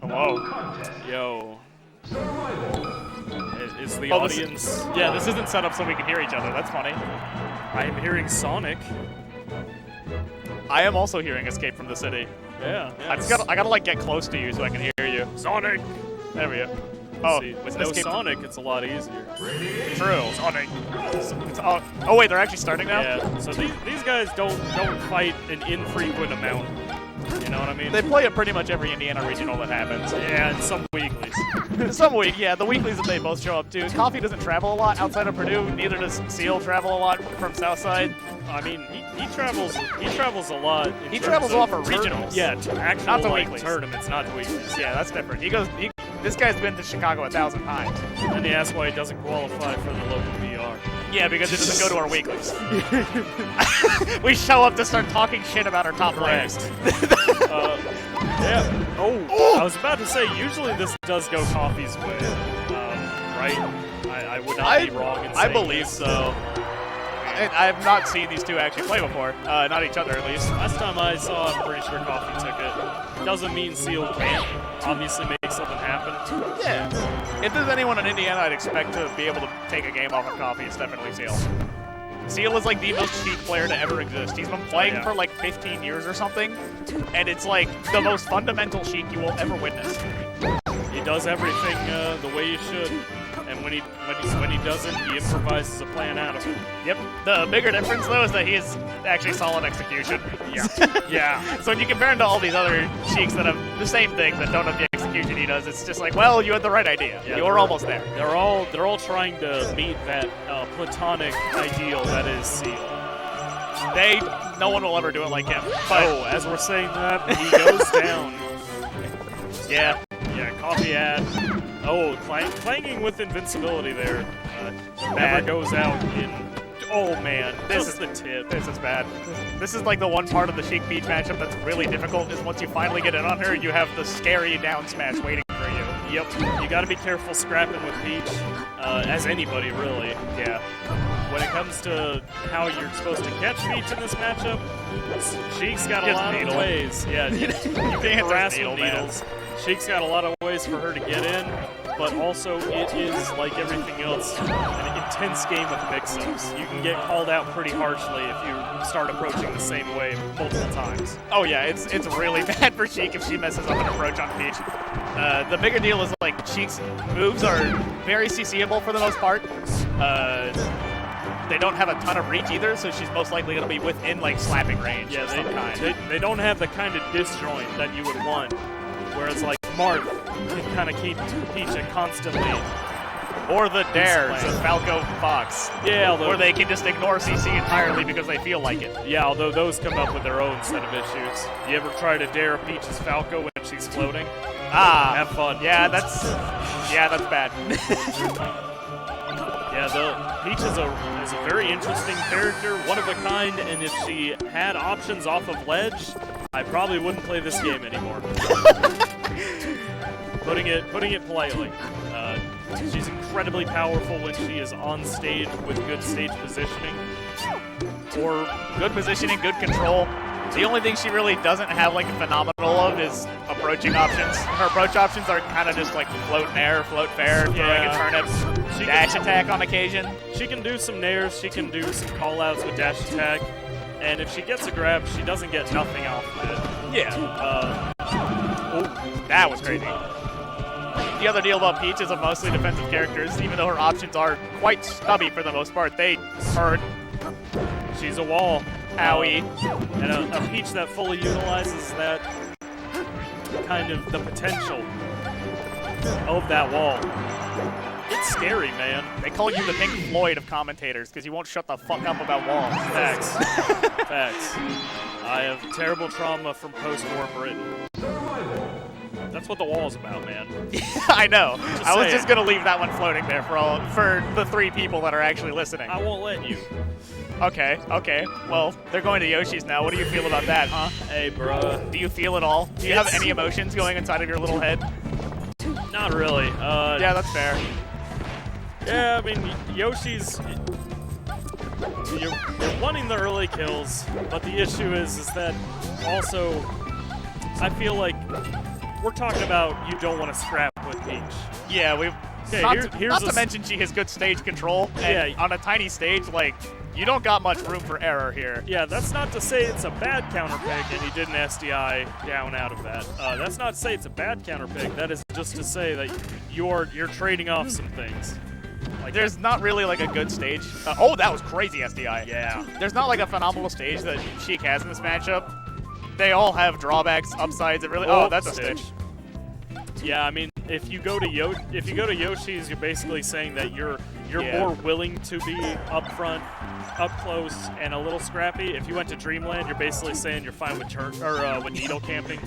Hello. Yo. Is the audience... Yeah, this isn't set up so we can hear each other. That's funny. I am hearing Sonic. I am also hearing Escape from the City. Yeah. I gotta like get close to you so I can hear you. Sonic! There we go. Oh, with no Sonic, it's a lot easier. True. Sonic. Oh wait, they're actually starting now? Yeah, so these guys don't fight an infrequent amount. You know what I mean? They play it pretty much every Indiana regional that happens. Yeah, and some weeklies. Some week, yeah, the weeklies that they both show up to. Coffee doesn't travel a lot outside of Purdue, neither does Seal travel a lot from Southside. I mean, he travels a lot. He travels a lot for regionals. Yeah, actually not to like weeklies. Tournaments, not to weeklies. Yeah, that's different. This guy's been to Chicago 1,000 times. And then he asks why he doesn't qualify for the local VR. Yeah, because it doesn't go to our weeklies. We show up to start talking shit about our top players. Yeah. Oh, I was about to say, usually this does go Coffee's way, right? I would not be wrong in saying I believe this. so. I have not seen these two actually play before. Not each other, at least. Last time I saw, I'm pretty sure Coffee took it. Doesn't mean Seal can't obviously make something happen. Yeah. If there's anyone in Indiana I'd expect to be able to take a game off of Coffee, it's definitely Seal. Seal is like the most Sheik player to ever exist. He's been playing for like 15 years or something, and it's like the most fundamental Sheik you will ever witness. He does everything the way you should. And when he doesn't, he improvises a plan out of it. Yep. The bigger difference, though, is that he is actually solid execution. Yeah. Yeah. So when you compare him to all these other Sheiks that have the same thing that don't have the execution he does, it's just like, well, you had the right idea. Yeah, you were almost there. They're all trying to meet that platonic ideal that is Seal. No one will ever do it like him. But as we're saying that, he goes down. Yeah. Yeah, Coffee ad. Oh, clanging with invincibility there. Never goes out in... Oh, man. This is the tip. This is bad. This is like the one part of the Sheik Peach matchup that's really difficult, is once you finally get in on her, you have the scary down smash waiting for you. Yep. You gotta be careful scrapping with Peach, as anybody, really. Yeah. When it comes to how you're supposed to catch Peach in this matchup, Sheik's got a lot of ways. Yeah, you can't harass with needles. Sheik's got a lot of ways for her to get in, but also it is, like everything else, an intense game of mix-ups. You can get called out pretty harshly if you start approaching the same way multiple times. Oh yeah, it's really bad for Sheik if she messes up an approach on Peach. The bigger deal is like Sheik's moves are very CCable for the most part. They don't have a ton of reach either, so she's most likely going to be within like slapping range. Yeah, they don't have the kind of disjoint that you would want. Whereas, like, Marth can kind of keep Peach constantly. Or the dares of Falco Fox. Yeah, where they can just ignore CC entirely because they feel like it. Yeah, although those come up with their own set of issues. You ever try to dare Peach's Falco when she's floating. Ah, have fun. Yeah, that's bad. Yeah, Peach is a very interesting character, one of a kind, and if she had options off of ledge, I probably wouldn't play this game anymore. Putting it politely. She's incredibly powerful when she is on stage with good stage positioning. Or good positioning, good control. The only thing she really doesn't have like a phenomenal of is approaching options. Her approach options are kind of just like float nair, float fair, throwing a turnip, dash attack on occasion. She can do some nairs, she can do some call-outs with dash attack, and if she gets a grab, she doesn't get nothing off of it. Yeah. That was crazy. The other deal about Peach is a mostly defensive characters, even though her options are quite stubby for the most part. They hurt. She's a wall. Owie. And a Peach that fully utilizes that kind of the potential of that wall. It's scary, man. They call you the Pink Floyd of commentators because you won't shut the fuck up about walls. Facts. Facts. I have terrible trauma from post-war Britain. That's what the wall's about, man. I know. I was saying. just gonna leave that one floating there for the 3 people that are actually listening. I won't let you. Okay. Well, they're going to Yoshi's now. What do you feel about that, huh? Hey, bruh. Do you feel it all? Do you have any emotions going inside of your little head? Not really. Yeah, that's fair. Yeah, I mean, Yoshi's... You're wanting the early kills, but the issue is that also, I feel like we're talking about you don't want to scrap with Peach. Yeah, we've... Okay, not to mention she has good stage control, and on a tiny stage, like, you don't got much room for error here. Yeah, that's not to say it's a bad counter pick, and he did an SDI down out of that. That's not to say it's a bad counter pick. That is just to say that you're trading off some things. Like there's not really like a good stage. Oh, that was crazy SDI. Yeah. There's not like a phenomenal stage that Sheik has in this matchup. They all have drawbacks, upsides. It really. Oh, that's a stitch. Yeah, I mean, if you go to Yoshi's, you're basically saying that you're more willing to be up front, up close, and a little scrappy. If you went to Dreamland, you're basically saying you're fine with with needle camping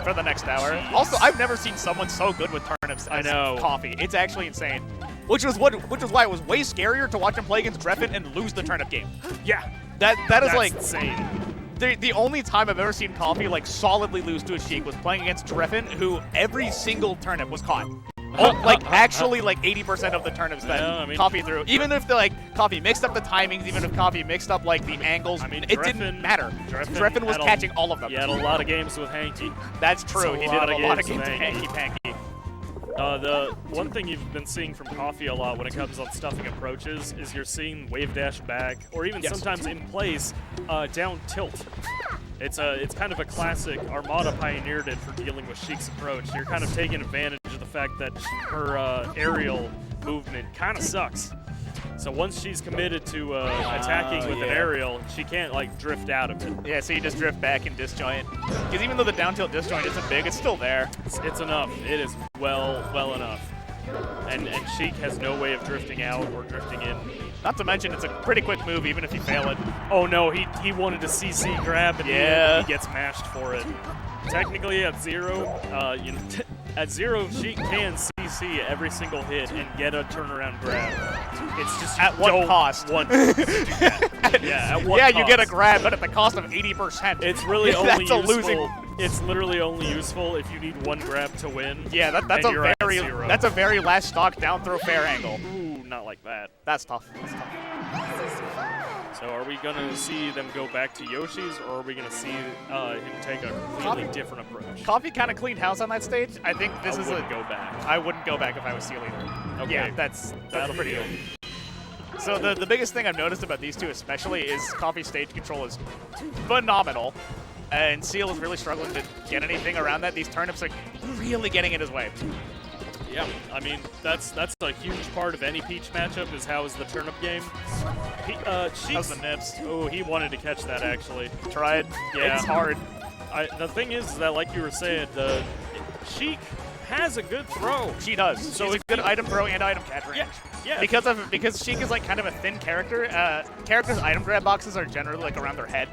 for the next hour. Jeez. Also, I've never seen someone so good with turnips as coffee. It's actually insane. Which was why it was way scarier to watch him play against Dreffin and lose the turnip game. Yeah, that is like insane. The only time I've ever seen Coffee like solidly lose to a Sheik was playing against Dreffin, who every single turnip was caught. Like actually like 80% of the turnips that Coffee threw. Even if Coffee mixed up the timings, even if Coffee mixed up like the angles, it didn't matter. Dreffin was catching all of them. He had a lot of games with Hanky. That's true. He did have a lot of games with Hanky. The one thing you've been seeing from Coffee a lot when it comes on stuffing approaches is you're seeing wave dash back, or even sometimes in place, down tilt. It's kind of a classic. Armada pioneered it for dealing with Sheik's approach. You're kind of taking advantage of the fact that her aerial movement kind of sucks. So once she's committed to attacking with an aerial, she can't like drift out of it. Yeah, so you just drift back and disjoint. Because even though the down tilt disjoint isn't big, it's still there. It's enough. It is well enough. And Sheik has no way of drifting out or drifting in. Not to mention, it's a pretty quick move, even if you fail it. Oh no, he wanted to CC grab, and he gets mashed for it. Technically, at zero, at zero, Sheik can CC every single hit and get a turnaround grab. It's just at what cost? At what cost? You get a grab, but at the cost of 80%. It's really only useful. It's literally only useful if you need one grab to win. Yeah, that's a very last stock down throw fair angle. Ooh, not like that. That's tough. So are we going to see them go back to Yoshi's, or are we going to see him take a completely different approach? Coffee kind of cleaned house on that stage. I think I wouldn't go back. I wouldn't go back if I was Seal Eater. Okay. Yeah, that's pretty good. So the biggest thing I've noticed about these two especially is Coffee's stage control is phenomenal. And Seal is really struggling to get anything around that. These turnips are really getting in his way. Yeah, I mean, that's a huge part of any Peach matchup is how is the turnip game. How's the nips? Oh, he wanted to catch that, actually. Tried. Yeah. It's hard. The thing is that, like you were saying, Sheik has a good throw. She does. So it's a good item throw and item catch range. Yeah. Because Sheik is like kind of a thin character. Characters' item grab boxes are generally like around their head.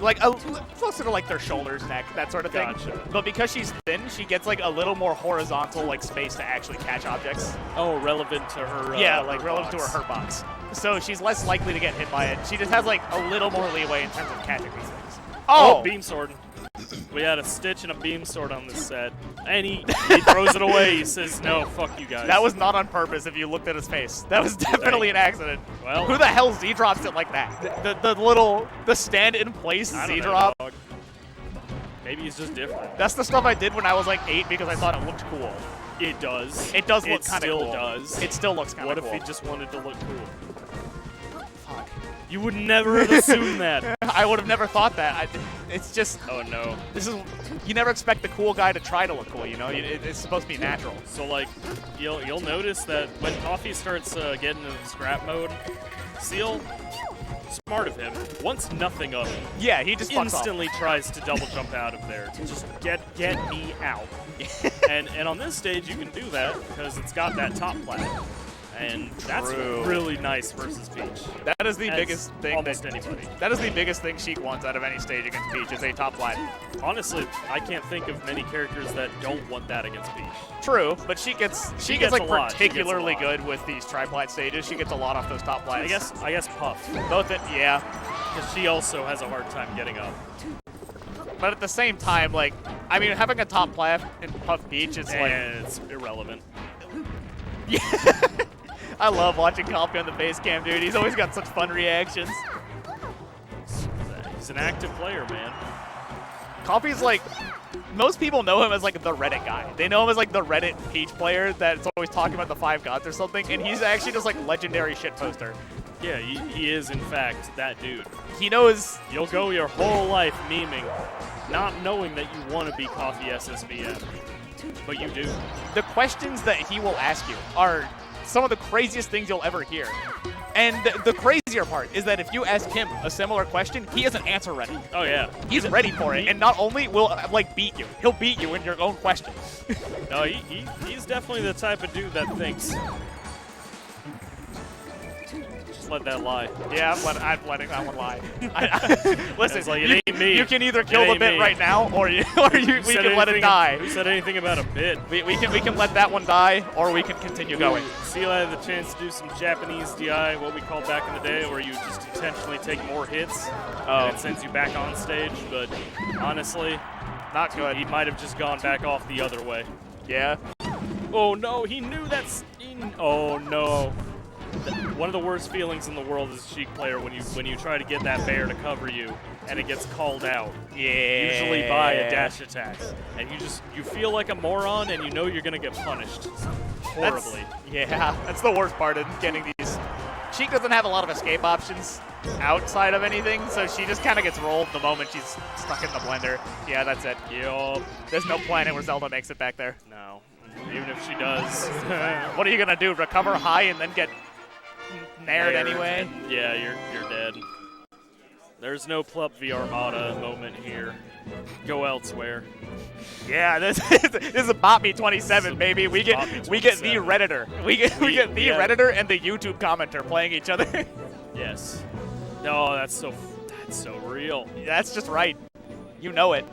like closer to like their shoulders, neck, that sort of thing. Gotcha. But because she's thin, she gets like a little more horizontal like space to actually catch objects. Oh, relevant to her. Yeah, like her relevant box. to her hurt box. So she's less likely to get hit by it. She just has like a little more leeway in terms of catching these things. Oh, beam sword. We had a Stitch and a beam sword on this set. And he throws it away. He says, no, fuck you guys. That was not on purpose if you looked at his face. That was definitely an accident. Well, who the hell Z-drops it like that? The stand in place Z-drop. Maybe he's just different. That's the stuff I did when I was like 8 because I thought it looked cool. It does. It does look kind of cool. It still does. It still looks kind of cool. What if he just wanted to look cool? Fuck. You would never have assumed that. I would have never thought that. It's just... Oh, no. This is... You never expect the cool guy to try to look cool, you know? It's supposed to be natural. So, like, you'll notice that when Coffee starts getting into scrap mode, Seal, smart of him, wants nothing of him. Yeah, he just instantly tries to double jump out of there. Just get me out. and on this stage, you can do that because it's got that top plat. And that's really nice versus Peach. That is the biggest thing. Anybody. That is the biggest thing Sheik wants out of any stage against Peach is a top plat. Honestly, I can't think of many characters that don't want that against Peach. True, but she gets like particularly good with these tri-plat stages. She gets a lot off those top plats. I guess Puff. Both yeah. Because she also has a hard time getting up. But at the same time, like, I mean, having a top plat in Puff Peach is like... it's irrelevant. Yeah. I love watching Coffee on the base cam, dude. He's always got such fun reactions. He's an active player, man. Coffee's like... Most people know him as like the Reddit guy. They know him as like the Reddit Peach player that's always talking about the 5 gods or something, and he's actually just like legendary shit poster. Yeah, he is in fact that dude. He knows... You'll go your whole life memeing, not knowing that you want to be Coffee SSBM. But you do. The questions that he will ask you are some of the craziest things you'll ever hear. And the crazier part is that if you ask him a similar question, he has an answer ready. Oh, yeah. He's ready for it. And not only will, like, beat you, he'll beat you in your own question. No, he's definitely the type of dude that thinks. Just let that lie. Yeah, I'm letting that one lie. Listen, like, it ain't me. You can either kill the bit right now, or we can let it die. Who said anything about a bit? We can let that one die, or we can continue going. Seal had the chance to do some Japanese DI, what we called back in the day, where you just intentionally take more hits, and it sends you back on stage. But honestly, not good. He might have just gone back off the other way. Yeah. Oh no, he knew that's. Oh no. One of the worst feelings in the world as a Sheik player when you try to get that bear to cover you and it gets called out. Yeah. Usually by a dash attack. And you feel like a moron and you know you're gonna get punished horribly. That's the worst part of getting these. Sheik doesn't have a lot of escape options outside of anything, so she just kind of gets rolled the moment she's stuck in the blender. Yeah, that's it. Yup. There's no planet where Zelda makes it back there. No. Even if she does. What are you gonna do? Recover high and then get nared anyway? Yeah, you're dead. There's no Plup v Armada moment here. Go elsewhere. Yeah, this is a BOPME 27, baby. We get the Redditor. We get the Redditor and the YouTube commenter playing each other. Yes. No, that's so real. That's just right. You know it.